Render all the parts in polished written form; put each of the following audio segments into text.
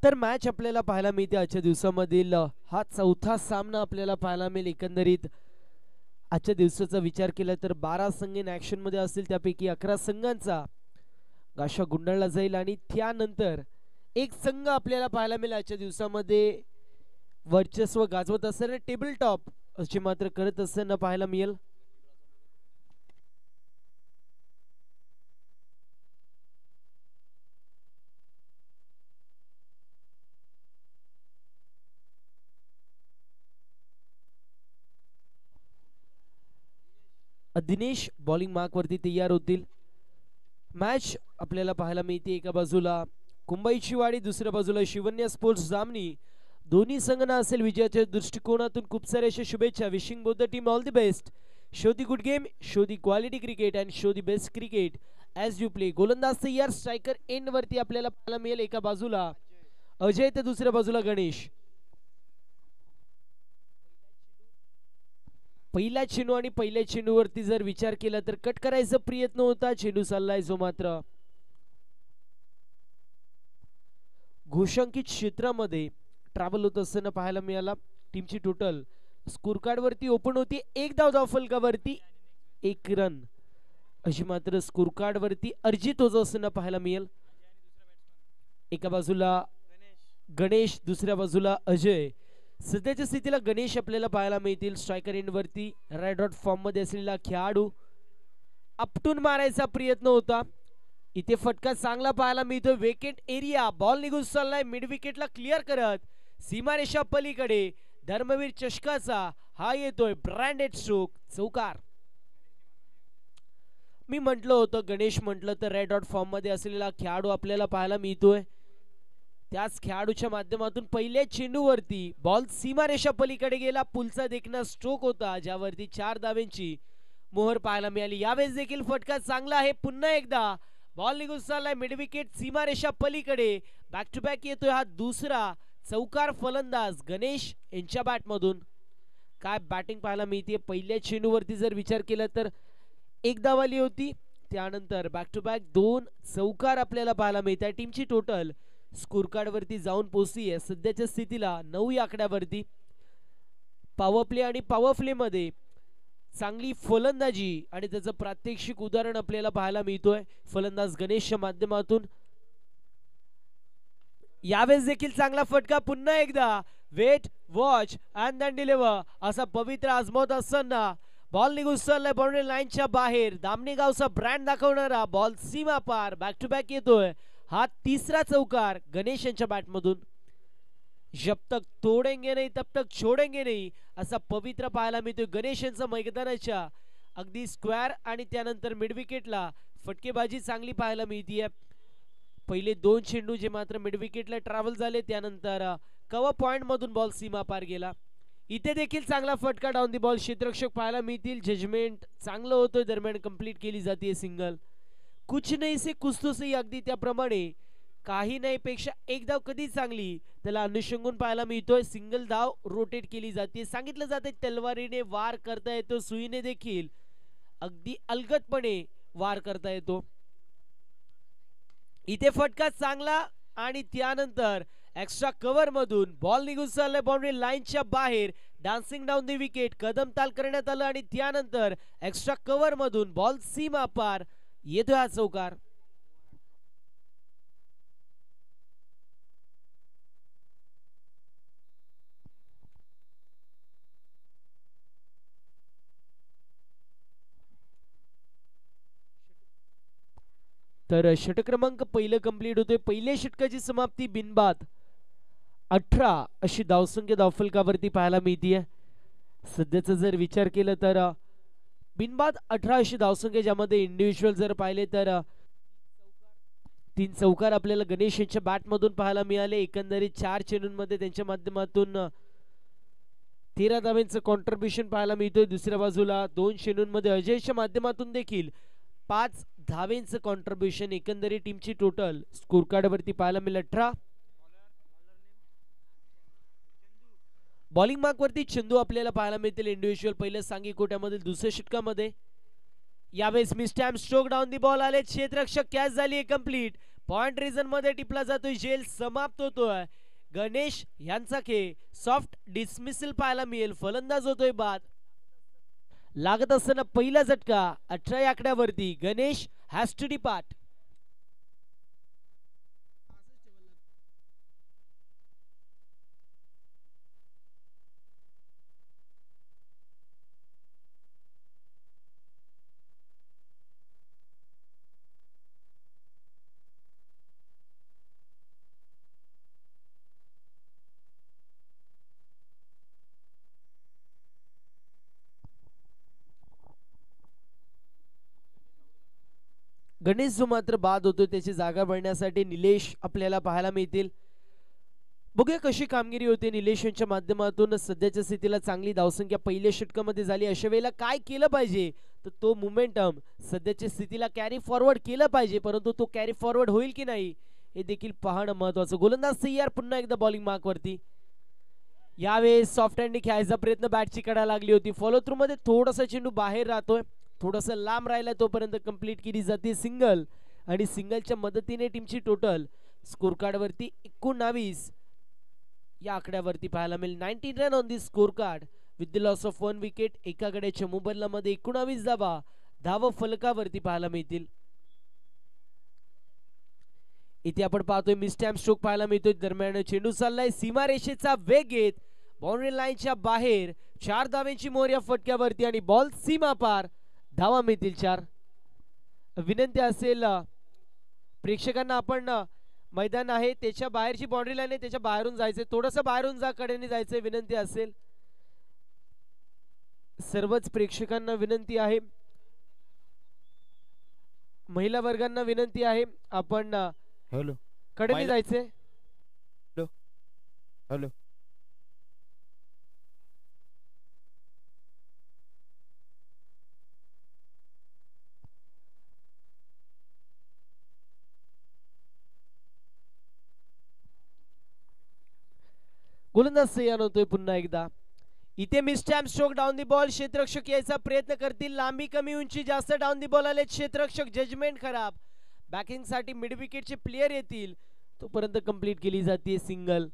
तर मॅच आपल्याला पाहायला मिळते आजच्या दिवसामधील हा चौथा सामना आपल्याला पाहायला मिळेल. एकंदरीत आजच्या दिवसाचा विचार केला तर 12 संघ इन ऍक्शन मध्ये असतील, त्यापैकी 11 संघांचा गाशा गुंडाळला जाईल आणि त्यानंतर एक संघ आपल्याला पाहायला मिळेल आजच्या दिवसामध्ये वर्चस्व गाजवत असताना टेबल टॉप असे मात्र करत असताना पाहायला मिळेल. दिनेश बॉलिंग मार्क वरती तयार होतील. मॅच आपल्याला पाहायला मिळते एका बाजूला कुंभाईची वाडी, दुसऱ्या बाजूला शिवन्या स्पोर्ट्स जामनी. दोन्ही संघांना असेल विजयाच्या दृष्टिकोनातून खूप सारे अशा शुभेच्छा. Wishing both the team all the best. Show the good game, show the quality cricket and show the best cricket as you play. गोलंदाज तयार, स्ट्रायकर एंड वरती आपल्याला पाहायला मिळेल. एका बाजूला अजय तर दुसऱ्या बाजूला गणेश. पहिल्या चेंडू आणि पहिल्या चेंडूवरती जर विचार केला तर कट करायचा प्रयत्न होता, चेंडू चाललाय जो मात्र घोषांकित क्षेत्रामध्ये ट्रॅव्हल होत असताना पाहायला मिळाला. टीमची टोटल स्कोर कार्ड वरती ओपन होती, एक धाव फलकावरती 1 रन अशी मात्र स्कोर कार्ड वरती अर्जित होत असताना पाहायला मिळेल. एका बाजूला गणेश, दुसऱ्या बाजूला अजय. सध्याच्या स्थितीला गणेश आपल्याला पाहायला मिळतील. स्ट्रायकर एंड वरती रेड डॉट फॉर्म मध्ये असलेला खेळाडू आपटून मारायचा प्रयत्न होता, इथे फटका चांगला पाहायला मिळतो. विकेट एरिया, बॉल निघून चाललाय मिड विकेटला क्लिअर करत सीमारेषा पलीकडे धर्मवीर चषकाचा हा येतोय ब्रँडेड स्ट्रोक, चौकार. मी म्हटलं होतं गणेश म्हटलं तर रेड डॉट फॉर्म मध्ये असलेला खेळाडू आपल्याला पाहायला मिळतोय. त्याच खेळाडूच्या माध्यमातून पहिल्या चेंडूवरती बॉल सीमारेषा पलीकडे गेला. पुलचा देखना स्ट्रोक होता ज्यावरती 4 धावांची मोहर पाहायला मिळाली. यावेळेस देखील फटका चांगला आहे. पुन्हा एकदा बॉल निघून चाललाय मिड विकेट सीमारेषा पलीकडे. बॅक टू बॅक येतोय हा दुसरा चौकार फलंदाज गणेश यांच्या बॅटमधून. काय बॅटिंग पाहायला मिळते. पहिल्या चेंडूवरती जर विचार केला तर 1 धाव आली होती, त्यानंतर बॅक टू बॅक 2 चौकार आपल्याला पाहायला मिळतात. टीमची टोटल स्कोर कार्ड वरती जाऊन पोहोचली आहे सध्याच्या स्थितीला 9 या आकड्यावरती. पॉवर प्ले आणि पॉवर प्ले मध्ये चांगली फलंदाजी आणि त्याचं प्रात्यक्षिक उदाहरण आपल्याला पाहायला मिळतोय फलंदाज गणेशच्या माध्यमातून. यावेळेस देखील चांगला फटका. पुन्हा एकदा wait, watch and then deliver असा पवित्र आजमावत असताना बॉल निघून चाललाय बाउंड्री लाईनच्या बाहेर. दामणी गावचा ब्रँड दाखवणारा बॉल सीमा पार. बॅक टू बॅक येतोय हा तिसरा चौकार गणेश यांच्या बॅटमधून. जब तक तोडेंगे नाही तब तक छोडेंगे नाही असा पवित्र पाहायला मिळतोय गणेश यांचा मैदानाच्या अगदी स्क्वेअर आणि त्यानंतर मिड विकेटला फटकेबाजी चांगली पाहायला मिळतीये. पहिले 2 चेंडू जे मात्र मिड विकेटला ट्रॅव्हल झाले, त्यानंतर कव्हर पॉइंट मधून बॉल सीमा पार गेला. इथे देखील चांगला फटका डाऊन दी बॉल क्षेत्ररक्षक पाहायला मिळतील. जजमेंट चांगलं होतोय, दरम्यान कंप्लीट केली जाते सिंगल. कुछ नाही से कुछ तो सही, अगदी त्याप्रमाणे काही नाही पेक्षा 1 धाव कधी चांगली त्याला अनुषंगून पाहायला मिळतोय. सिंगल धाव रोटेट केली जाते. सांगितलं जाते तलवारीने वार करता येतो, सुईने देखील अगदी अलगदपणे वार करता येतो. इथे फटका चांगला आणि त्यानंतर एक्स्ट्रा कव्हर मधून बॉल निघून चाललाय बाउंड्री लाईनच्या बाहेर. Dancing down the wicket Kadam ताल करण्यात आलं आणि त्यानंतर एक्स्ट्रा कव्हर मधून बॉल सीमा पार येतोय हा चौकार. तर षटक क्रमांक पहिलं कंप्लीट होतोय. पहिल्या षटकाची समाप्ती बिनबाद 18 अशी धावसंख्या धावफलकावरती पाहायला मिळतीये. सध्याचा जर विचार केला तर बिनबाद 18 अशी धावसंख्या, ज्यामध्ये इंडिव्हिज्युअल जर पाहिले तर 3 चौकार आपल्याला गणेश यांच्या बॅटमधून पाहायला मिळाले. एकंदरीत 4 चेंडूंमध्ये त्यांच्या माध्यमातून 13 धावांचं कॉन्ट्रीब्युशन पाहायला मिळतोय. दुसऱ्या बाजूला 2 चेंडूंमध्ये अजयच्या माध्यमातून देखील 5 धावेंचं कॉन्ट्रीब्युशन. एकंदरीत टीमची टोटल स्कोर कार्ड वरती पाहायला मिळेल 18. बॉलिंग मार्क वरती चंदू आपल्याला पाहायला मिळतील इंडिव्हिज्युअल पहिल्या सांघिक कोट्यामधील दुसऱ्या षटकामध्ये. यावेळेस मिस्टॅम स्ट्रोक डाऊन दी बॉल आले, क्षेत्ररक्षक कॅच झाली कंप्लीट. पॉइंट रिझन मध्ये टिपला जातोय, झेल समाप्त होतोय. गणेश यांचा खेळ सॉफ्ट डिसमिसल पाहायला मिळेल. फलंदाज होतोय बाद. लागत असताना पहिला झटका 18 आकड्यावरती. Ganesh has to depart. Ganesh जो मात्र बाद होतो त्याची जागा भरण्यासाठी निलेश आपल्याला पाहायला मिळतील. बघूया कशी कामगिरी होते निलेश यांच्या माध्यमातून. सध्याच्या स्थितीला चांगली धावसंख्या पहिल्या षटकामध्ये झाली. अशा वेळेला काय केलं पाहिजे तर तो मोमेंटम सध्याच्या स्थितीला कॅरी फॉरवर्ड केलं पाहिजे, परंतु तो कॅरी फॉरवर्ड होईल की नाही हे देखील पाहणं महत्वाचं. गोलंदाज तयार पुन्हा एकदा बॉलिंग मार्क वरती. यावेळेस सॉफ्ट हँडने खेळायचा प्रयत्न बॅटची कडा लागली होती. फॉलो थ्रू मध्ये थोडासा चेंडू बाहेर राहतोय, थोडासा लांब राहिला तोपर्यंत कंप्लीट केली जाते सिंगल. आणि सिंगलच्या मदतीने टीमची टोटल स्कोर कार्ड वरती 19 या आकड्यावरती पाहायला मिळेल. 19 run on the score card with the loss of 1 wicket. एका गड्याच्या मोबदल्यामध्ये 19 धावा धाव फलकावरती पाहायला मिळतील. इथे आपण पाहतोय मिस्टॅम्प स्ट्रोक पाहायला मिळतोय. दरम्यान चेंडू चाललाय सीमारेषेचा वेग घेत बाउंड्री लाईनच्या बाहेर. 4 धावांची मोहर या फटक्यावरती आणि बॉल सीमा पार. धावा मिळतील 4. विनंती असेल प्रेक्षकांना, आपण मैदान आहे त्याच्या बाहेरची बाउंड्री लाईन आहे त्याच्या बाहेरून जायचंय, थोडंसं बाहेरून जा, कडेने जायचंय. विनंती असेल सर्वच प्रेक्षकांना विनंती आहे, महिला वर्गांना विनंती आहे, आपण कडेने जायचंय. हॅलो गोलंदाज तयार होतोय पुन्हा एकदा. इथे मिस्टॅम्प स्ट्रोक डाऊन दी बॉल. क्षेत्ररक्षक यायचा प्रयत्न करतील. लांबी कमी उंची जास्त डाऊन दी बॉल आले. क्षेत्ररक्षक जजमेंट खराब. बॅकिंग साठी मिड विकेटचे प्लेयर येतील तोपर्यंत कंप्लीट केली जाते सिंगल.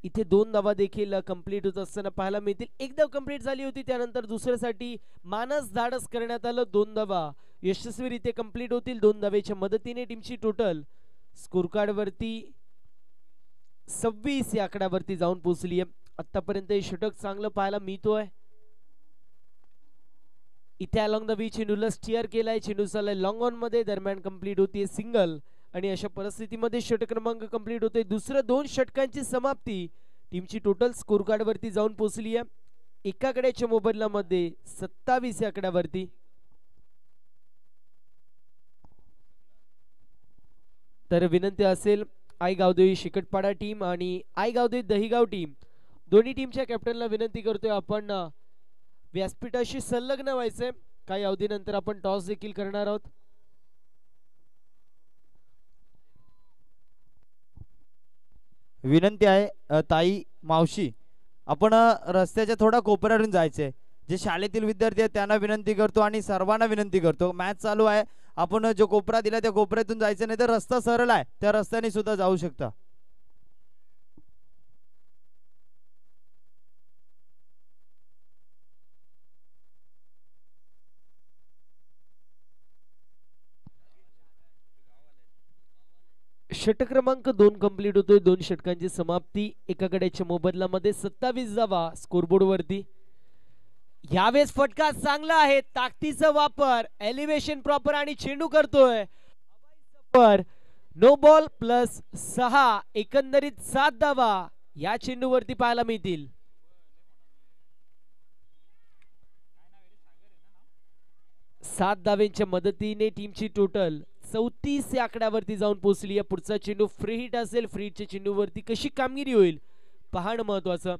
इथे 2 धावा देखील कंप्लीट होत असताना पाहायला मिळतील. एकदा कंप्लीट झाली होती त्यानंतर दुसऱ्यासाठी मानस धाडस करण्यात आलं. 2 धावा यशस्वीरित्या कंप्लीट होतील. 2 धावेच्या मदतीने टीमची टोटल स्कोर कार्ड वरती 26 या आकड्यावरती जाऊन पोहोचली आहे. आतापर्यंत हे षटक चांगलं पाहायला मिळतोय. इथे अलॉंग द बी चेंडूला स्टिअर केलाय. चेंडू चाललाय लॉंग ऑन मध्ये. दरम्यान कंप्लीट होतीये सिंगल. आणि अशा परिस्थितीमध्ये षटक क्रमांक कंप्लीट होते. दुसऱ्या 2 षटकांची समाप्ती. टीमची टोटल स्कोर कार्ड वरती जाऊन पोहोचली आहे. एका गड्याच्या मोबदल्यामध्ये 27 या आकड्यावरती. तर विनंती असेल आई गावदेवी शिकटपाडा टीम आणि आई गावदेवी दहिगाव टीम दोन्ही टीमच्या कॅप्टनला विनंती करतोय आपण व्यासपीठाशी संलग्न व्हायचंय. काही अवधीनंतर आपण टॉस देखील करणार आहोत. विनंती आहे ताई मावशी, आपण रस्त्याच्या थोडा कोपऱ्यावरून जायचंय. जे शाळेतील विद्यार्थी आहेत त्यांना विनंती करतो आणि सर्वांना विनंती करतो, मॅच चालू आहे, आपण जो कोपरा दिला त्या कोपऱ्यातून जायचं, नाही तर रस्ता सरळ आहे त्या रस्त्याने सुद्धा जाऊ शकता. षटक क्रमांक 2 कंप्लीट होतोय. 2 षटकांची समाप्ती. एका गड्याच्या मोबदल्यामध्ये 27 धावा स्कोरबोर्ड वरती. यावेळेस फटका चांगला आहे. ताकदीचा वापर, एलिव्हेशन प्रॉपर आणि चेंडू करतोय. नो बॉल प्लस 6 एकंदरीत 7 धावा या चेंडूवरती पाहायला मिळतील. सात धावेंच्या मदतीने टीमची टोटल 34 या आकड्यावरती जाऊन पोहोचली आहे. पुढचा चेंडू फ्री हिट असेल. फ्री हिटच्या चेंडूवरती कशी कामगिरी होईल पाहणं महत्वाचं.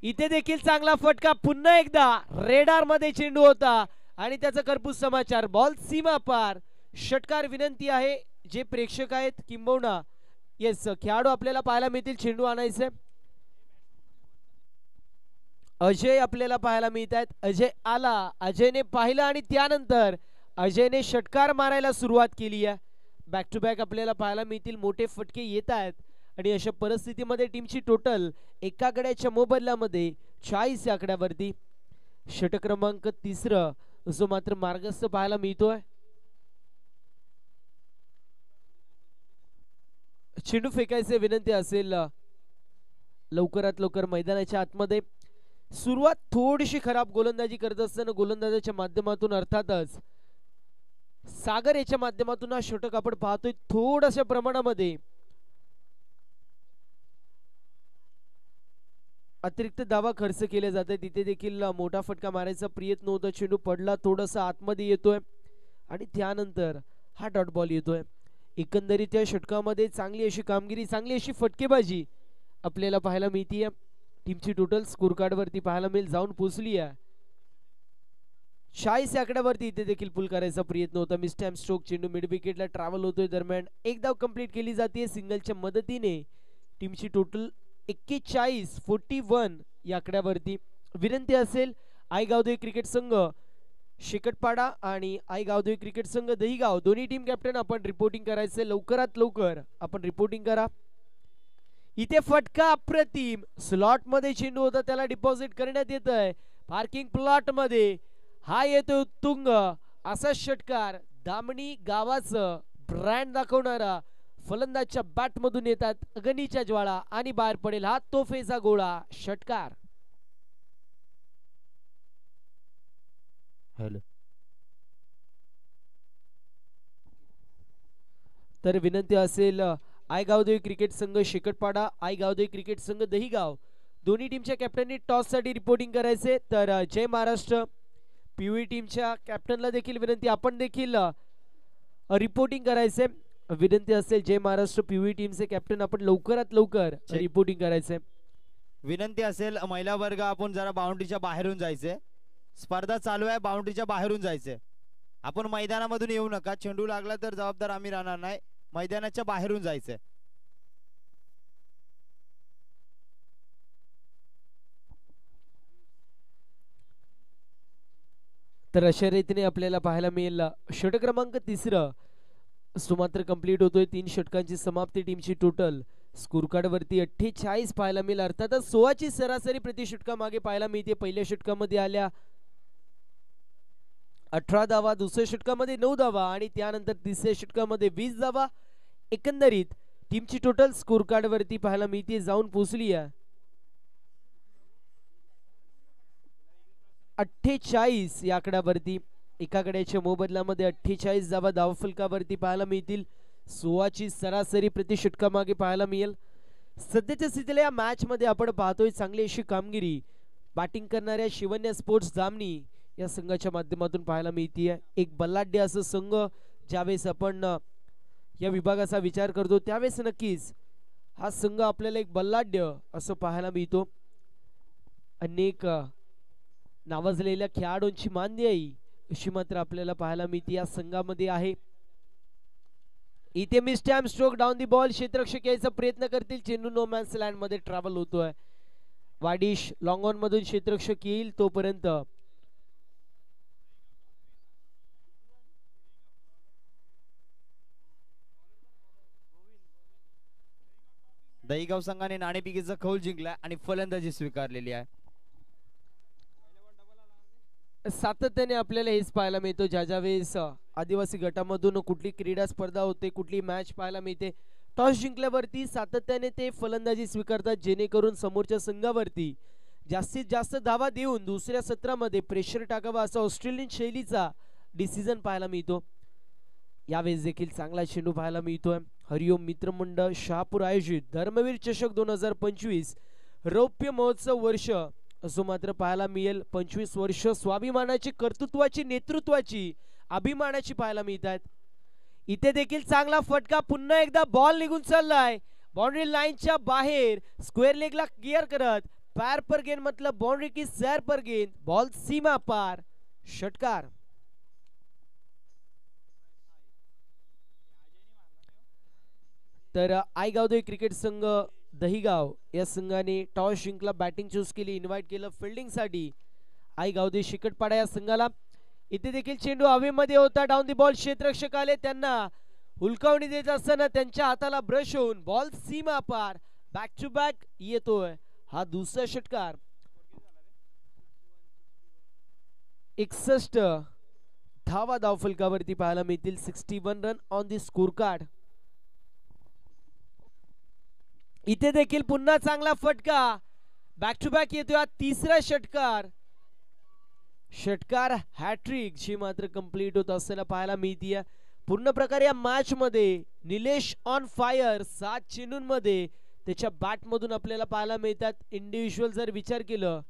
इथे देखील चांगला फटका. पुन्हा एकदा रेडार मध्ये चेंडू होता आणि त्याचा कर्पूस समाचार. बॉल सीमा पार. षटकार विनंती आहे जे प्रेक्षक आहेत किंबहुना येस खेळाडू आपल्याला पाहायला मिळतील. चेंडू आणायचे. अजय आपल्याला पाहायला मिळत आहेत. अजय आला. अजयने पाहिलं आणि त्यानंतर अजयने षटकार मारायला सुरुवात केली आहे. बॅक टू बॅक आपल्याला पाहायला मिळतील, मोठे फटके येत आहेत आणि अशा परिस्थितीमध्ये टीमची टोटल एका गड्याच्या मोबदल्यामध्ये 40 या आकड्यावरती षटक क्रमांक 3 जो मात्र मार्गस्थ पाहायला मिळतोय. चेंडू फेकायचे विनंती असेल लवकरात लवकर मैदानाच्या आतमध्ये. सुरुवात थोडीशी खराब गोलंदाजी करत असताना गोलंदाजाच्या माध्यमातून अर्थातच सागर याच्या माध्यमातून हा षटक आपण पाहतोय. थोड्याशा प्रमाणामध्ये अतिरिक्त धावा खर्च केले जाते, तिथे देखील मोठा फटका मारायचा प्रयत्न होता. चेंडू पडला, थोडासा आतमध्ये येतोय आणि त्यानंतर हा डॉट बॉल येतोय. एकंदरीत या षटकामध्ये चांगली अशी कामगिरी, चांगली अशी फटकेबाजी आपल्याला पाहायला मिळतीये. टीमची टोटल स्कोर कार्ड वरती पाहायला मिळेल जाऊन पोहोचली आहे 40 आकड्यावरती. इथे देखील पुल करायचा प्रयत्न होता. मिस टाइम स्ट्रोक, चेंडू मिड विकेटला ट्रॅव्हल होतोय. दरम्यान एक धाव कंप्लीट केली जाते सिंगलच्या मदतीने. टीमची टोटल 41 या आकड्यावरती. विनंती असेल आई गावदेवी क्रिकेट संघ शेकटपाडा आणि आई गावदेवी क्रिकेट संघ दहीगाव दोन्ही टीम कॅप्टन आपण रिपोर्टिंग करायचे, लवकरात लवकर आपण रिपोर्टिंग करा. इथे फटका अप्रतिम, स्लॉट मध्ये चेंडू होता त्याला डिपॉझिट करण्यात येत आहे. पार्किंग प्लॉट मध्ये हा येतो उत्तुंग असा षटकार. दामणी गावाचं ब्रँड दाखवणारा फलंदाजच्या बॅट मधून येतात अग्नीच्या ज्वाळा आणि बाहेर पडेल हा तोफेचा गोळा षटकार. हॅलो. तर विनंती असेल आई गावदेवी क्रिकेट संघ शेकटपाडा, आई गावदेवी क्रिकेट संघ दहीगाव दोन्ही टीमच्या कॅप्टननी टॉस साठी रिपोर्टिंग करायचे. तर जय महाराष्ट्र पीव्ही टीमच्या कॅप्टनला देखील विनंती आपण देखील रिपोर्टिंग करायचे. विनंती असेल जय महाराष्ट्र पीव्ही टीमचे कॅप्टन आपण लवकरात लवकर रिपोर्टिंग करायचे. विनंती असेल महिला वर्ग आपण जरा बाउंड्रीच्या बाहेरून जायचे. स्पर्धा चालू आहे, बाउंड्रीच्या बाहेरून जायचे. आपण मैदानामधून येऊ नका. चेंडू लागला तर जबाबदार आम्ही राहणार नाही. मैदानाच्या बाहेरून जायचे. तर अशा रीतीने आपल्याला पाहायला मिळेल षटक क्रमांक 3 सुमात्र कंप्लीट होतोय. 3 षटकांची समाप्ती. टीमची टोटल स्कोर कार्ड वरती 48 पाहायला मिळेल. अर्थातच 16ची सरासरी प्रति षटका मागे पाहायला मिळते. पहिल्या षटकामध्ये आल्या 18 धावा, दुसऱ्या षटकामध्ये 9 धावा आणि त्यानंतर तिसऱ्या षटकामध्ये 20 धावा. एकंदरीत टीमची टोटल स्कोर कार्ड वरती पाहायला मिळते जाऊन पोहोचली आहे 48 या आकड्यावरती. एका गड्याच्या मोबदल्यामध्ये 48 धावा धावफलकावरती पाहायला मिळतील. 16ची सरासरी प्रति षटका मागे पाहायला मिळेल. सध्याच्या स्थितीला या मॅच मध्ये आपण पाहतोय चांगली अशी कामगिरी बॅटिंग करणाऱ्या शिवन्या स्पोर्ट्स जामनी या संघाच्या माध्यमातून पाहायला मिळते. एक बलाढ्य असं संघ ज्यावेळेस आपण या विभागाचा विचार करतो त्यावेळेस नक्कीच हा संघ आपल्याला एक बलाढ्य असं पाहायला मिळतो. अनेक नावाजलेल्या खेळाडूंची मांदियाई अशी मात्र आपल्याला पाहायला मिळते या संघामध्ये आहे. इथे mistime stroke down the ball, क्षेत्ररक्षक यायचा प्रयत्न करतील. चेंडू नो मॅन्स लँड मध्ये ट्रॅव्हल होतोय. वाडिश लॉंग ऑन मधून क्षेत्ररक्षक येईल तोपर्यंत दहीगाव संघाने नाणेफेकीचा कौल जिंकला आणि फलंदाजी स्वीकारलेली आहे. सातत्याने आपल्याला हेच पाहायला मिळतो ज्या वेळेस आदिवासी गटामधून कुठली क्रीडा स्पर्धा होते, कुठली मॅच पाहायला मिळते, टॉस जिंकल्यावरती सातत्याने ते फलंदाजी स्वीकारतात जेणेकरून समोरच्या संघावरती जास्तीत जास्त धावा देऊन दुसऱ्या सत्रामध्ये प्रेशर टाकावा असा ऑस्ट्रेलियन शैलीचा डिसिजन पाहायला मिळतो. यावेळेस देखील चांगला चेंडू पाहायला मिळतोय. हरिओम मित्रमंडळ शहापूर आयोजित धर्मवीर चषक 2025 रौप्य महोत्सव वर्ष असं मात्र पाहायला मिळेल. 25 वर्ष स्वाभिमानाची, कर्तृत्वाची, नेतृत्वाची, अभिमानाची पाहायला मिळतात. इथे देखील चांगला फटका, पुन्हा एकदा बॉल निघून चाललाय बाउंड्री लाईनच्या बाहेर. स्क्वेअर लेगला क्लिअर करत पैर पर गेंद मतलब बाउंड्री की सैर पर गेंद, बॉल सीमा पार षटकार. तर आई गावदेवी क्रिकेट संघ दहीगाव या संघाने टॉस जिंकला, बॅटिंग चूज केली, इन्व्हाइट केलं फिल्डिंग साठी आई गावदेवी शिकटपाडा या संघाला. इथे देखील चेंडू हवेमध्ये होता, डाऊन दी बॉल, क्षेत्ररक्षक आले, त्यांना हुलकावणी देत असताना त्यांच्या हाताला ब्रश होऊन बॉल सीमा पार बॅक टू बॅक येतोय हा दुसरा षटकार. 61 धावा धावफलकावरती पाहायला मिळतील. 61 run on the score card. इथे देखील पुन्हा चांगला फटका. बॅक टू बॅक येतोय हा तिसरा षटकार. षटकार हॅट्रिक जी मात्र कंप्लीट होत असताना पाहायला मिळतीये. पूर्ण प्रकारे या मॅच मध्ये निलेश ऑन फायर. 7 चेंडूंमध्ये त्याच्या बॅट मधून आपल्याला पाहायला मिळतात. इंडिव्हिज्युअल जर विचार केलं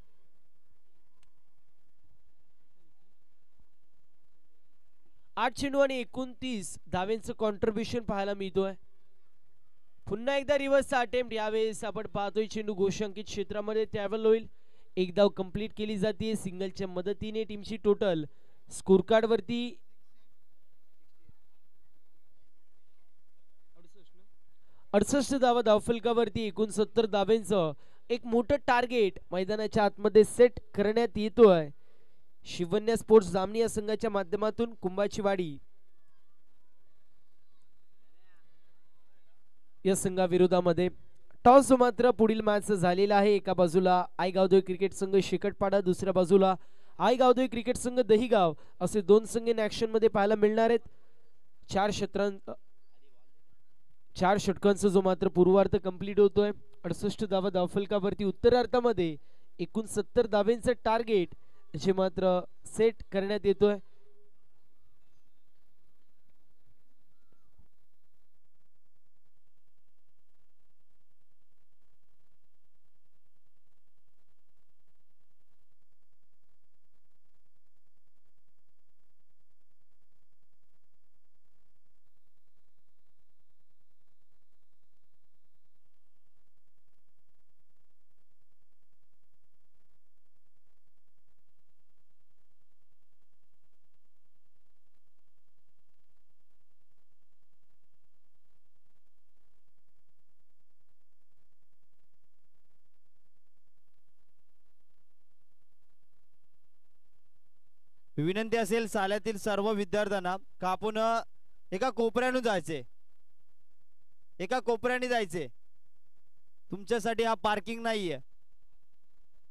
8 चेंडू आणि 29 धावेंचं कॉन्ट्रीब्युशन पाहायला मिळतोय. पुन्हा एकदा रिव्हर्सचा अटेम्प्ट. यावेळेस आपण पाहतोय चेंडू घोषांकित क्षेत्रामध्ये ट्रॅव्हल होईल. एक धाव कंप्लीट केली जाते सिंगलच्या मदतीने. टीमची टोटल स्कोर कार्ड वरती 68 धावा धावफलकावरती 69 धावेंचं एक मोठं टार्गेट मैदानाच्या आतमध्ये सेट करण्यात येतोय. शिवन्या स्पोर्ट्स जामनी या संघाच्या माध्यमातून कुंभाची वाडी या संघाविरोधामध्ये. टॉस मात्र पुढील मॅच झालेला आहे. एका बाजूला आई गावदेवी क्रिकेट संघ शेकटपाडा, दुसऱ्या बाजूला आई गावदेवी क्रिकेट संघ दहिगाव असे दोन संघ इन ऍक्शन मध्ये पाहायला मिळणार आहेत. 4 षटकांचा जो मात्र पूर्वार्ध कंप्लीट होतोय. 68 धावा धावफलकावरती उत्तरार्धामध्ये 69 धावेंचं टार्गेट जे मात्र सेट करण्यात येतोय. विनंती असेल शाळेतील सर्व विद्यार्थ्यांना का आपण एका कोपऱ्याने जायचे. एका कोपऱ्याने जायचे. तुमच्यासाठी हा पार्किंग नाहीये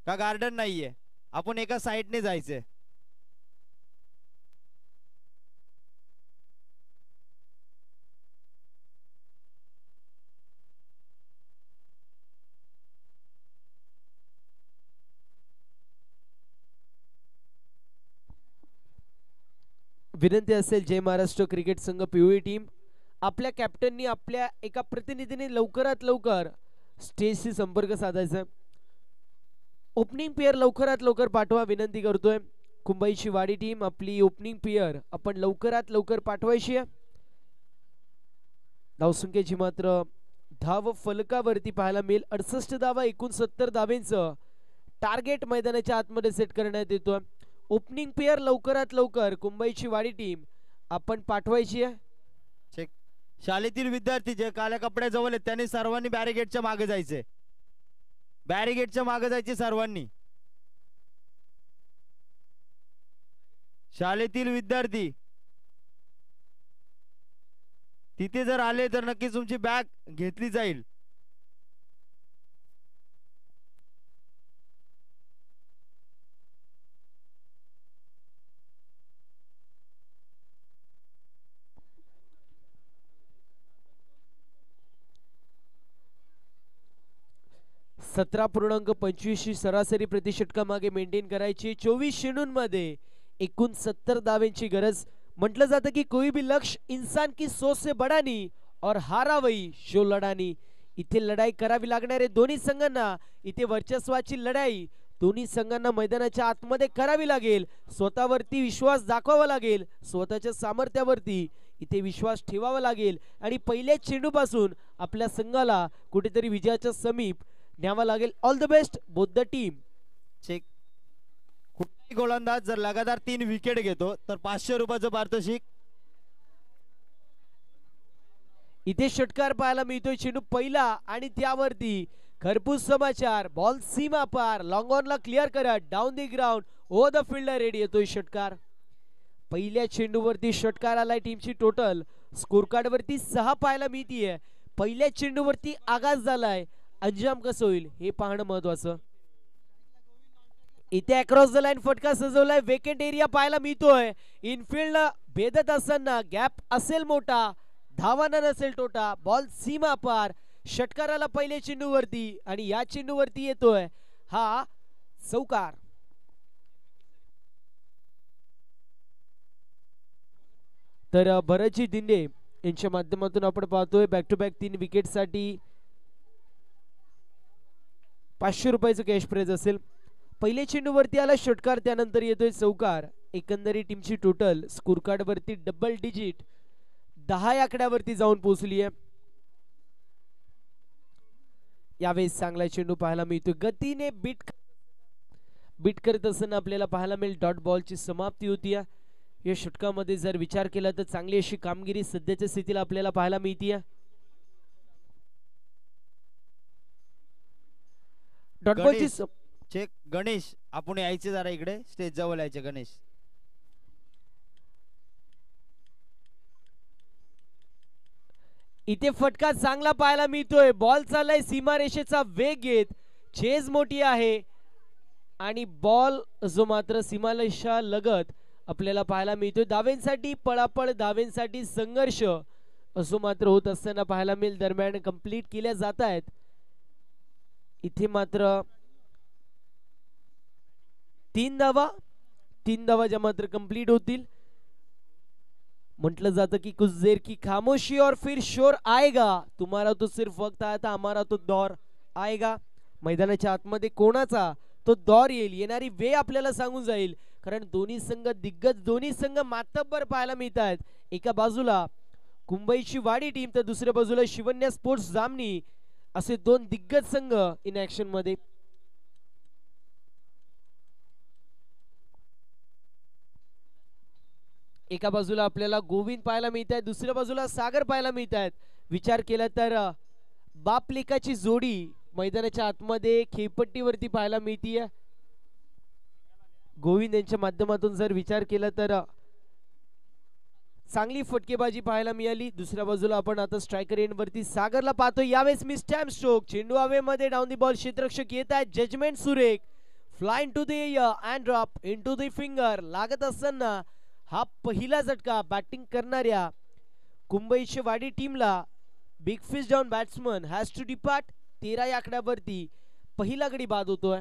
का गार्डन नाहीये. आपण एका साइडने जायचे. विनंती असेल जय महाराष्ट्र क्रिकेट संघ पीओए टीम आपल्या कॅप्टननी आपल्या एका प्रतिनिधीने लवकरात लवकर स्टेजशी संपर्क साधायचा. ओपनिंग पेयर लवकरात लवकर पाठवा विनंती करतोय. कुंभाईची वाडी टीम आपली ओपनिंग पेयर आपण लवकरात लवकर पाठवायची आहे. धावसंख्येची मात्र धाव फलकावरती पाहायला मिळेल. 68 धावा 69 धावेंचं टार्गेट मैदानाच्या आतमध्ये सेट करण्यात येतोय. ओपनिंग पेयर लवकरात लवकर कुंभाईची वाडी टीम आपण पाठवायची आहे. शाळेतील विद्यार्थी जे काळ्या कपड्याजवळ आहेत त्यांनी सर्वांनी बॅरिगेटच्या मागे जायचे. बॅरिगेटच्या मागे जायचे सर्वांनी. शाळेतील विद्यार्थी तिथे जर आले तर नक्कीच तुमची बॅग घेतली जाईल. सतरा 17.25 सरासरी प्रतिषटका मागे मेंटेन करायची. 24 चेंडूंमध्ये 69 धावेंची गरज. म्हटलं जातं की कोई भी लक्ष्य इंसान की सोच से बड़ा नहीं और हारा वही जो लढा नहीं. इथे लढाई करावी लागणार आहे दोन्ही संघांना. इथे वर्चस्वाची लढाई दोन्ही संघांना मैदानाच्या आतमध्ये करावी लागेल. स्वतःवरती विश्वास दाखवावा लागेल. स्वतःच्या सामर्थ्यावरती इथे विश्वास ठेवावा लागेल आणि पहिल्या चेंडूपासून आपल्या संघाला कुठेतरी विजयाच्या समीप न्यावा लागेल. All the best both the team. Check. कुठलाही गोलंदाज जर लगातार 3 विकेट घेतो तर 500 रुपयाचं पारितोषिक. इथे षटकार पाहायला मिळतोय. चेंडू पहिला आणि त्यावरती खरपूस समाचार. बॉल सीमा पार. लॉंग ऑनला क्लिअर करत down the ground over the fielder ready येतोय षटकार. पहिल्या चेंडूवरती षटकार आलाय. टीमची टोटल स्कोर कार्ड वरती 6 पाहायला मिळतीये. पहिल्या चेंडूवरती आघात झालाय, अंजाम कसं होईल हे पाहणं महत्वाचं. इथे अक्रॉस द लाईन फटका सजवलाय, वेकेंट एरिया पाहायला मिळतोय. इनफिल्ड भेदत असताना गॅप असेल मोठा, धावांना नसेल तोटा, बॉल सीमा पार. षटकाराला पहिल्या चेंडूवरती आणि या चेंडूवरती येतोय हा चौकार. तर भरतजी दिंडे यांच्या माध्यमातून आपण पाहतोय बॅक टू बॅक 3 विकेट साठी 500 रुपयाचं कॅश प्राइज असेल. पहिल्या चेंडूवरती आला षटकार, त्यानंतर येतोय चौकार. एकंदरीत टीमची टोटल स्कोर कार्ड वरती डबल डिजिट 10 आकड्यावरती जाऊन पोहोचली आहे. यावेळेस चांगला चेंडू पाहायला मिळतोय, गतीने बीट करत असताना आपल्याला पाहायला मिळेल. डॉट बॉलची समाप्ती होती या षटकामध्ये. जर विचार केला तर चांगली अशी कामगिरी सध्याच्या स्थितीला आपल्याला पाहायला मिळते. Dot बॉलची check. गणेश आपण यायचे जरा इकडे, स्टेज जवळ यायचे गणेश. इथे फटका चांगला पाहायला मिळतोय. बॉल चाललाय सीमारेषेचा वेग घेत, चेज मोठी आहे आणि बॉल जो मात्र सीमारेषा लगत आपल्याला पाहायला मिळतोय. धावेंसाठी पळापळ, धावेंसाठी संघर्ष असो मात्र होत असताना पाहायला मिळेल. दरम्यान कंप्लीट केल्या जात आहेत. इथे मात्र 3 धावा ज्या मात्र कंप्लीट होतील. म्हटलं जातं की कुछ देर की खामोशी और फिर शोर आएगा, तुम्हारा तो सिर्फ वक्त आया था, हमारा तो दौर आएगा. मैदानाच्या आतमध्ये कोणाचा तो दौर येईल, येणारी वेळ आपल्याला सांगून जाईल. कारण दोन्ही संघ दिग्गज, दोन्ही संघ मातब्बर पाहायला मिळत आहेत. एका बाजूला कुंभईची वाडी टीम तर दुसऱ्या बाजूला शिवन्या स्पोर्ट्स जामनी, असे 2 दिग्गज संघ इन ऍक्शन मध्ये. एका बाजूला आपल्याला गोविंद पाहायला मिळत आहे, दुसऱ्या बाजूला सागर पाहायला मिळत आहेत. विचार केला तर बाप लेकाची जोडी मैदानाच्या आतमध्ये खेळपट्टीवरती पाहायला मिळतीये. गोविंद यांच्या माध्यमातून जर विचार केला तर चांगली फटकेबाजी पाहायला मिळाली. दुसऱ्या बाजूला आपण आता स्ट्रायकर एंड वरती सागरला पाहतो. यावेळेस मिस टाइम स्ट्रोक, चेंडू हवेमध्ये, डाऊन दी बॉल, क्षेत्ररक्षक येत आहेत. जजमेंट सुरेख, fly to the air and drop into the finger. लागत असताना हा पहिला झटका बॅटिंग करणाऱ्या कुंभईची वाडी टीमला. Big fish down batsman has to depart. 13 या आकड्यावरती पहिला गडी बाद होतोय.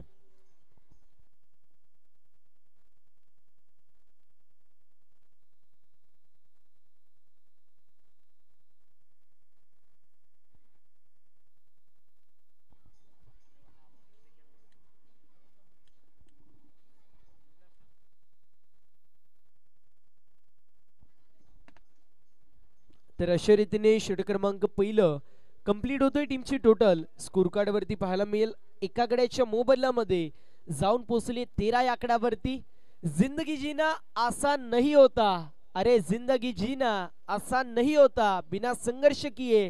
तर अशा रीतीने षटक क्रमांक पहिलं कंप्लीट होतोय. टीमची टोटल स्कोर कार्ड वरती पाहायला मिळेल एका गड्याच्या मोबदल्यामध्ये जाऊन पोहोचले 13 या आकड्यावरती. जिंदगी जीना आसान नहीं होता, अरे जिंदगी जीना आसान नहीं होता, बिना संघर्ष किए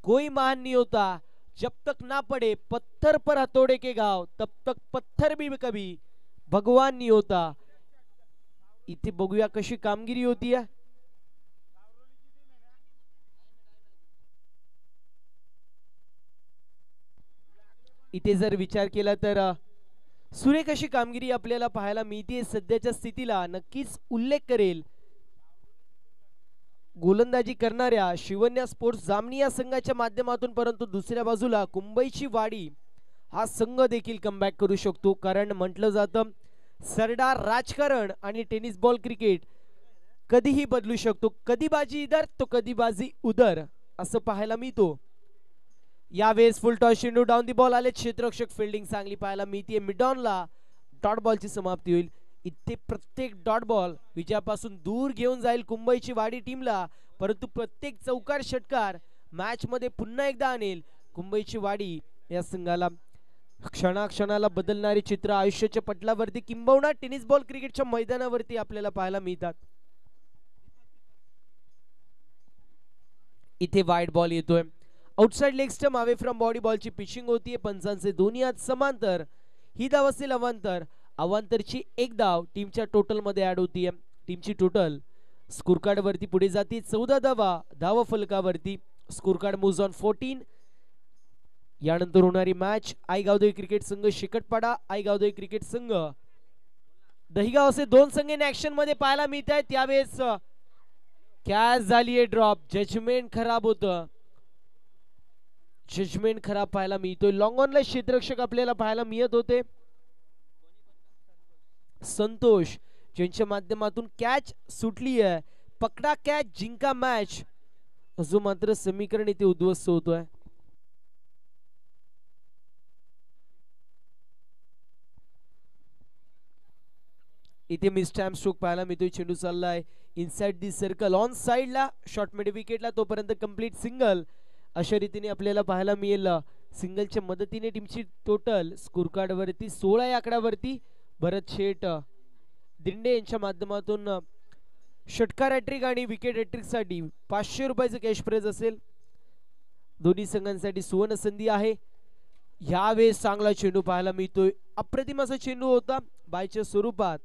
कोई महान नहीं होता, जब तक ना पड़े पत्थर पर हथौड़े के घाव तब तक पत्थर भी कभी भगवान नहीं होता. इथे बघूया कशी कामगिरी होती है. इथे जर विचार केला तर सुरेख अशी कामगिरी आपल्याला पाहायला मिळते. सध्याच्या स्थितीला नक्कीच उल्लेख करेल गोलंदाजी करणाऱ्या शिवन्या स्पोर्ट्स जामनी या संघाच्या माध्यमातून. परंतु दुसऱ्या बाजूला कुंभईची वाडी हा संघ देखील कमबॅक करू शकतो. कारण म्हटलं जातं सरदार राजकारण आणि टेनिस बॉल क्रिकेट कधीही बदलू शकतो. कधी बाजी इधर तो कधी बाजी उधर असं पाहायला मिळतो. यावेळेस फुल टॉस चेंडू, डाऊन दी बॉल आले. क्षेत्ररक्षक फिल्डिंग चांगली पाहायला मिळते. मिडॉनला डॉट बॉलची समाप्ती होईल. इथे प्रत्येक डॉट बॉल विजयापासून दूर घेऊन जाईल कुंभईची वाडी टीमला. परंतु प्रत्येक चौकार षटकार मॅच मध्ये पुन्हा एकदा आणेल कुंभईची वाडी या संघाला. क्षणाक्षणाला बदलणारी चित्र आयुष्याच्या पटलावरती किंबहुना टेनिस बॉल क्रिकेटच्या मैदानावरती आपल्याला पाहायला मिळतात. इथे वाईड बॉल येतोय. Outside leg stump away from body बॉलची पिचिंग होतीये. पंचांचे दोन्ही हात समांतर. ही धाव असेल अवांतर. अवांतरची एक धाव टीमच्या टोटल मध्ये ऍड होतीये. टीमची टोटल स्कोर कार्ड वरती पुढे जाते 14 धावा धाव फलकावरती. Score card moves on 14. यानंतर होणारी मॅच आईगावदेवी क्रिकेट संघ शेकटपाडा आईगावदेवी क्रिकेट संघ दहिगाव असे दोन संघ इन ऍक्शन मध्ये पाहायला मिळत आहेत. त्यावेळेस कॅच झालीये ड्रॉप. जजमेंट खराब होतं. जजमेंट खराब पाहायला मिळतोय. लॉंग ऑनला क्षेत्ररक्षक आपल्याला पाहायला मिळत होते संतोष, ज्यांच्या माध्यमातून कॅच सुटली आहे. पकडा कॅच जिंका मॅच असं मात्र समीकरण इथे उद्ध्वस्त होतोय. इथे मिस टाइम स्ट्रोक पाहायला मिळतोय. चेंडू चाललाय इनसाइड दी सर्कल ऑन साइडला शॉर्ट मिड विकेटला. तोपर्यंत कंप्लीट सिंगल अशा रीतीने आपल्याला पाहायला मिळेल. सिंगलच्या मदतीने टीमची टोटल स्कोर कार्ड वरती 16 या आकड्यावरती भरत शेठ दिंडे यांच्या माध्यमातून षटकार हॅट्रिक आणि विकेट हॅट्रिक साठी 500 रुपयाचं कॅश प्राइज असेल. दोन्ही संघांसाठी सुवर्ण संधी आहे. यावेळेस चांगला चेंडू पाहायला मिळतोय. अप्रतिम असा चेंडू होता बायच्या स्वरूपात.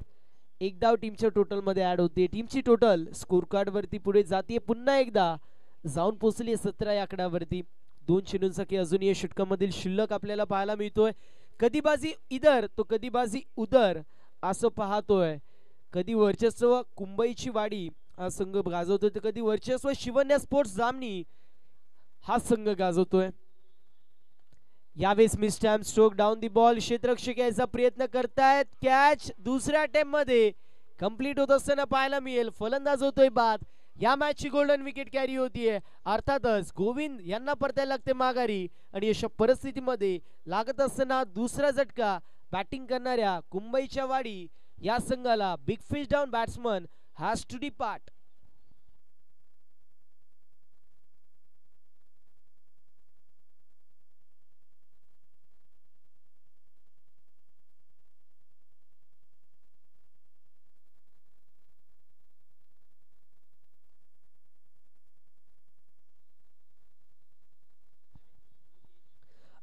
एक धाव टीमच्या टोटल मध्ये ऍड होते. टीमची टोटल स्कोर कार्ड वरती पुढे जाते. पुन्हा एकदा जाऊन पोहोचली 17 या आकड्यावरती. दोन चेंडूंसाठी अजून या षटकामधील शिल्लक आपल्याला पाहायला मिळतोय. कधी बाजी इधर तो कधी बाजी उधर असं पाहतोय. कधी वर्चस्व कुंबईची वाडी हा संघ गाजवतोय तर कधी वर्चस्व शिवन्या स्पोर्ट्स जामनी हा संघ गाजवतोय. यावेळेस mistime stroke down the ball. क्षेत्ररक्षक यायचा प्रयत्न करतायत. कॅच दुसऱ्या अटेम्प्ट मध्ये कंप्लीट होत असताना पाहायला मिळेल. फलंदाज होतोय बाद. या मॅच ची गोल्डन विकेट कॅरी होतीये. अर्थातच गोविंद यांना परतायला लागते माघारी आणि अशा परिस्थितीमध्ये लागत असताना दुसरा झटका बॅटिंग करणाऱ्या कुंबईच्या वाडी या संघाला big fish down batsman has to depart.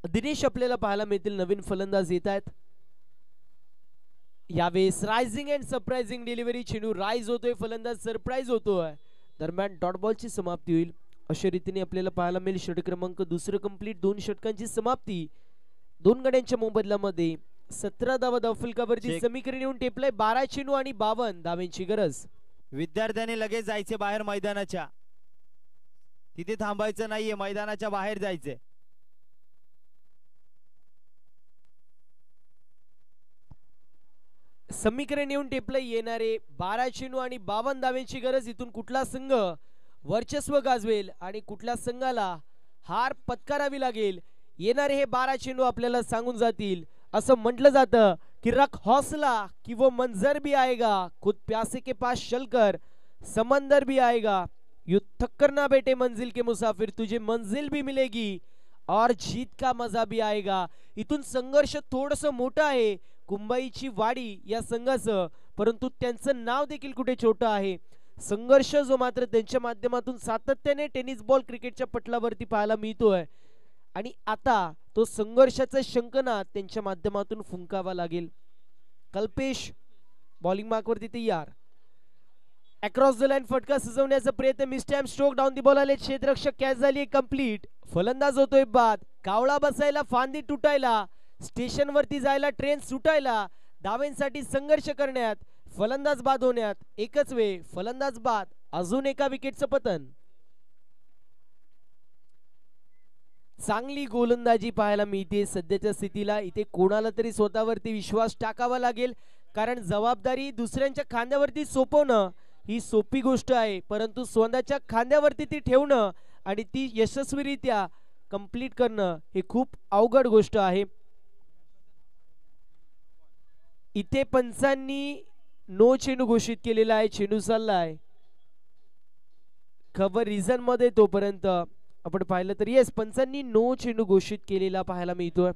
Dinesh आपल्याला पाहायला मिळतील. नवीन फलंदाज येत आहेत. यावेळेस रायझिंग अँड सरप्राइझिंग डिलिव्हरी. चेंडू राईज होतोय. फलंदाज सरप्राइज होतोय. दरम्यान डॉट बॉलची समाप्ती होईल. अशा रीतीने आपल्याला पाहायला मिळेल. षटक क्रमांक दुसरं कंप्लीट. 2 षटकांची समाप्ती. 2 गड्यांच्या मोबदल्यामध्ये 17 धावा धावफलकावरती समीकरण येऊन टेपलंय. 12 चेंडू आणि 52 धावांची गरज. विद्यार्थ्यांनी लगेच जायचे बाहेर मैदानाच्या. तिथे थांबायचं नाहीये. मैदानाच्या बाहेर जायचे. समीकरण येऊन टेपलं. येणारे 12 चेंडू आणि 52 धावांची गरज. इथून कुठला संघ वर्चस्व गाजवेल आणि कुठल्या संघाला हार पत्करावी लागेल येणारे हे 12 चेंडू आपल्याला सांगून जातील. असं म्हटलं जातं की रख हौसला कि वो मंजर भी आएगा, खुद प्यासे के पास चलकर समंदर भी आएगा, यू थक कर ना बैठे मंजिल के मुसाफिर, तुझे मंजिल भी मिलेगी और जीत का मजा भी आएगा. इथून संघर्ष थोडस मोठं आहे कुंबईची वाडी या संघाचं, परंतु त्यांचं नाव देखील कुठे छोटं आहे. संघर्ष जो मात्र त्यांच्या माध्यमातून सातत्याने टेनिस बॉल क्रिकेटच्या पटलावरती पाहायला मिळतोय आणि आता तो संघर्षाचा शंखनाद त्यांच्या माध्यमातून फुंकावा लागेल. कल्पेश बॉलिंग मार्कवरती तयार. अक्रॉस द लाईन फटका सजवण्याचा प्रयत्न. Miss time stroke down the ball आले. क्षेत्ररक्षक कॅच झाली कंप्लीट. फलंदाज होतोय बाद. कावळा बसायला फांदी तुटायला, स्टेशन वरती जायला ट्रेन सुटायला, धावांसाठी संघर्ष करण्यात, फलंदाज बाद होण्यात एकच वेळ. फलंदाज बाद. अजून एका विकेटचं पतन. चांगली गोलंदाजी पाहायला मिळते सध्याच्या स्थितीला. इथे कोणाला तरी स्वतःवरती विश्वास टाकावा लागेल, कारण जबाबदारी दुसऱ्यांच्या खांद्यावरती सोपवणं ही सोपी गोष्ट आहे, परंतु स्वतःच्या खांद्यावरती ती ठेवणं आणि ती यशस्वीरित्या कंप्लीट करणं हे खूप अवघड गोष्ट आहे. इथे पंचांनी नो चेंडू घोषित केलेला आहे. चेंडू चाललाय खबर रिझन मध्ये. तोपर्यंत आपण पाहिलं तर येस, पंचांनी नो चेंडू घोषित केलेला पाहायला मिळतोय.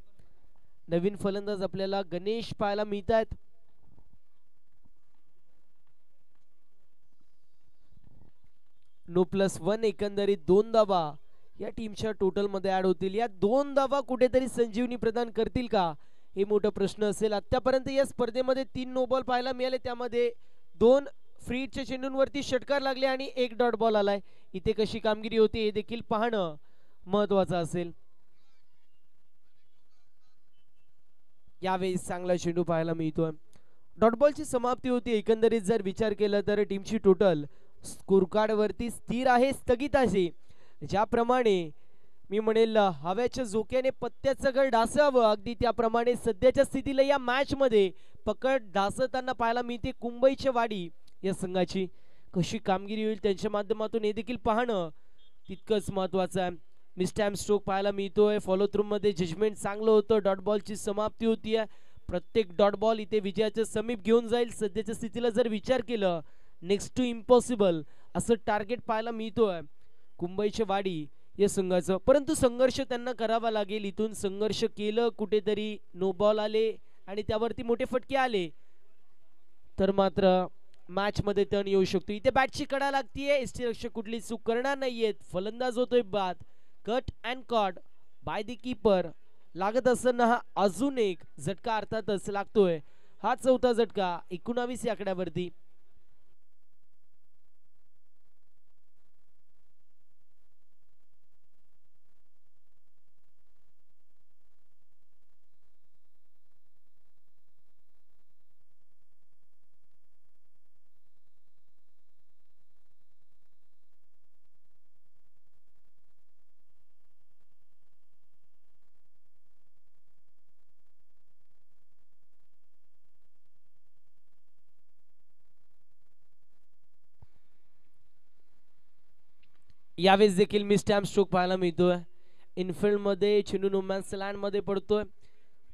नवीन फलंदाज आपल्याला गणेश पाहायला मिळत आहेत. नो +1 एकंदरीत 2 धावा या टीमच्या टोटल मध्ये ऍड होतील. या 2 धावा कुठेतरी संजीवनी प्रदान करतील का हे मोठा प्रश्न असेल. आतापर्यंत या स्पर्धेमध्ये 3 नो बॉल पाहायला मिळाले, त्यामध्ये 2 फ्रीडच्या चेंडूंवरती षटकार लागले आणि एक डॉट बॉल आलाय. इथे कशी कामगिरी होती हे देखील पाहणं महत्वाचं असेल. यावेळी चांगला चेंडू पाहायला मिळतोय. डॉट बॉलची समाप्ती होती. एकंदरीत जर विचार केला तर टीमची टोटल स्कोरकार्ड वरती स्थिर आहे, स्थगित आहे. ज्याप्रमाणे मी म्हणेल हव्याच्या झोक्याने पत्त्याचं घर ढासावं, अगदी त्याप्रमाणे सध्याच्या स्थितीला या मॅच मध्ये पकड ढासताना पाहायला मिळते कुंबईच्या वाडी या संघाची. कशी कामगिरी होईल त्यांच्या माध्यमातून हे देखील पाहणं तितकंच महत्वाचं आहे. मिसटाइम स्ट्रोक पाहायला मिळतोय. फॉलो थ्रू मध्ये जजमेंट चांगलं होतं. डॉट बॉलची समाप्ती होती आहे. प्रत्येक डॉट बॉल इथे विजयाच्या समीप घेऊन जाईल. सध्याच्या स्थितीला जर विचार केलं नेक्स्ट टू इम्पॉसिबल असं टार्गेट पाहायला मिळतोय कुंबईच्या वाडी या संघाचं. परंतु संघर्ष त्यांना करावा लागेल. इथून संघर्ष केलं, कुठेतरी नो बॉल आले आणि त्यावरती मोठे फटके आले तर मात्र मॅच मध्ये टर्न येऊ शकतो. इथे बॅटची कडा लागतीये. यष्टीरक्षक कुठली चूक करणार नाहीयेत. फलंदाज होतोय बाद. Cut and caught by the keeper. लागत असताना हा अजून एक झटका अर्थातच लागतोय. हा चौथा झटका 19 या आकड्यावरती. यावेळेस देखील मिसटॅम्प स्ट्रोक पाहायला मिळतोय. इनफिल्ड मध्ये चेंडू नोमॅन्स लँड मध्ये पडतोय.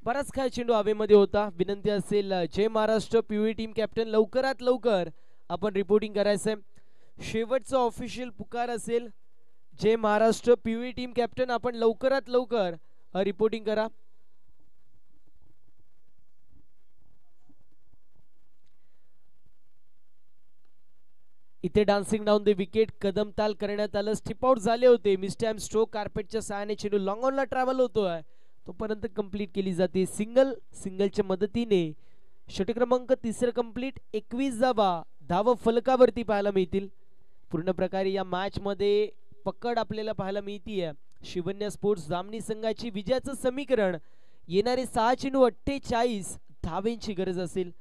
बराच काय चेंडू हवेमध्ये होता. विनंती असेल जय महाराष्ट्र पीव्ही टीम कॅप्टन लवकरात लवकर आपण रिपोर्टिंग करायचंय. शेवटचा ऑफिशियल पुकार असेल. जय महाराष्ट्र पीव्ही टीम कॅप्टन आपण लवकरात लवकर रिपोर्टिंग करा. इथे डान्सिंग डाऊन द विकेट कदमताल करण्यात आलं. स्टिप आउट झाले होते. मिसटाइम स्ट्रोक कार्पेटच्या सहाय्याने चेंडू लॉंग ऑनला ट्रॅव्हल होतोय तोपर्यंत कंप्लीट केली जाते. सिंगलच्या मदतीने षटक क्रमांक तिसरं कंप्लीट. 21 धावा फलकावरती पाहायला मिळतील. पूर्ण प्रकारे या मॅच मध्ये पकड आपल्याला पाहायला मिळतीये. शिवन्या स्पोर्ट्स जामनी संघाची विजयाचं समीकरण येणारे 6 चेंडू 48 धावेंची गरज असेल.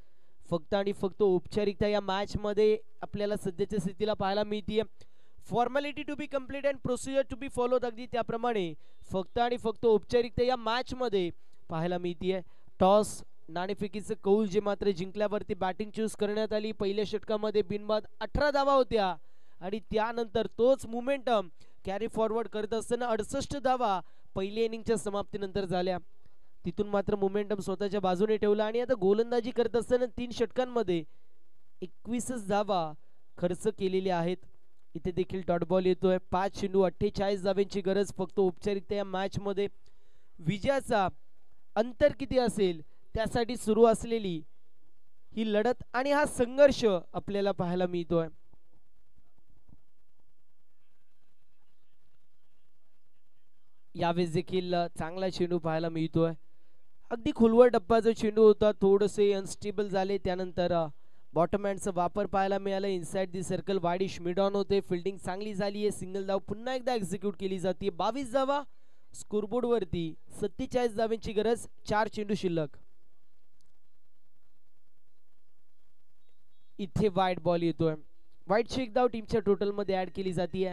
फक्त आणि फक्त औपचारिकता या मॅच मध्ये आपल्याला सध्याच्या स्थितीला पाहायला मिळतीये. Formality to be complete and procedure to be followed. अगदी त्याप्रमाणे फक्त आणि फक्त औपचारिकता या मॅच मध्ये पाहायला मिळतीये. टॉस नाणेफेकीचं कौल जे मात्र जिंकल्यावरती बॅटिंग चूज करण्यात आली. पहिल्या षटकामध्ये बिनबाद 18 धावा होत्या आणि त्यानंतर तोच मोमेंटम कॅरी फॉरवर्ड करत असताना 68 धावा पहिल्या इनिंगच्या समाप्तीनंतर झाल्या. तिथून मात्र मोमेंटम स्वतःच्या बाजूने ठेवला आणि आता गोलंदाजी करत असताना 3 षटकांमध्ये 21 धावा खर्च केलेल्या आहेत. इथे देखील डॉट बॉल येतोय. 5 चेंडू 48 धावांची गरज फक्त औपचारिकता या मॅच मध्ये. विजयाचा अंतर किती असेल त्यासाठी सुरू असलेली ही लढत आणि हा संघर्ष आपल्याला पाहायला मिळतोय. यावेळेस देखील चांगला चेंडू पाहायला मिळतोय. अगदी खोलवर डब्बाचा चेंडू होता. थोडेसे अनस्टेबल झाले. त्यानंतर बॉटम हँडचा वापर पाहायला मिळाला. Inside the circle widish mid on होते. फिल्डिंग चांगली झाली आहे. सिंगल धाव पुन्हा एकदा एक्झिक्यूट केली जाते. 22 धावा स्कोरबोर्ड वरती. 47 धावांची गरज. 4 चेंडू शिल्लक. इथे वाईट बॉल येतोय. वाईटची एक धाव टीमच्या टोटल मध्ये ऍड केली जाते.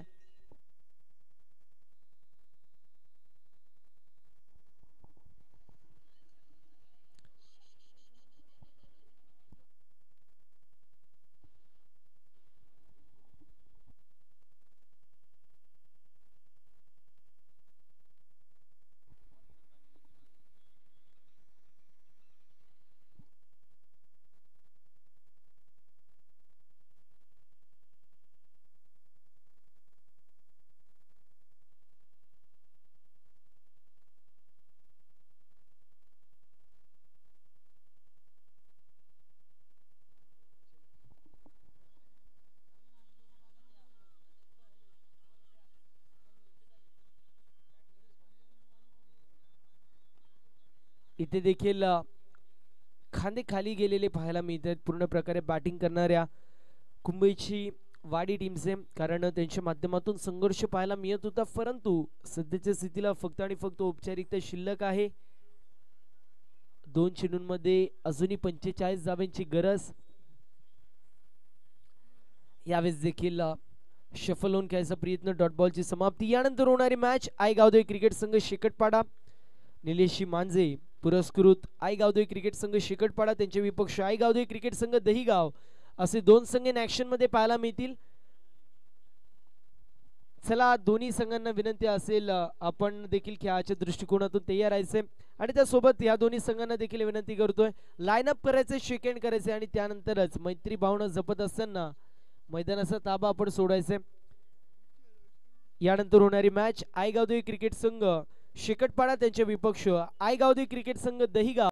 इथे देखील खांदे खाली गेलेले पाहायला मिळतात. पूर्ण प्रकारे बॅटिंग करणाऱ्या कुंभईची वाडी टीमचे, कारण त्यांच्या माध्यमातून संघर्ष पाहायला मिळत होता, परंतु सध्याच्या स्थितीला फक्त आणि फक्त औपचारिकता शिल्लक आहे. 2 चेंडूंमध्ये अजूनही 45 धावांची गरज. यावेळेस देखील शफल होऊन खेळायचा प्रयत्न, डॉट बॉलची समाप्ती. यानंतर होणारी मॅच आई गावदेवी क्रिकेट संघ शेकटपाडा, निलेशी मांजे पुरस्कृत आई गावदेवी क्रिकेट संघ शेकटपाडा, त्यांचे विपक्ष आई गावदेवी क्रिकेट संघ दहिगाव, असे 2 संघ इन ऍक्शन मध्ये पाहायला मिळतील. चला, दोन्ही संघांना विनंती असेल आपण देखील खेळाच्या दृष्टिकोनातून तयार राहायचे, आणि त्यासोबत या दोन्ही संघांना देखील विनंती करतोय लाईनअप करायचे, शेक करायचे, आणि त्यानंतरच मैत्री भावना जपत असताना मैदानाचा ताबा आपण सोडायचे. यानंतर होणारी मॅच आई गावदेवी क्रिकेट संघ शेकटपाडा, त्यांचे विपक्ष आई गावदेवी क्रिकेट संघ दहिगाव.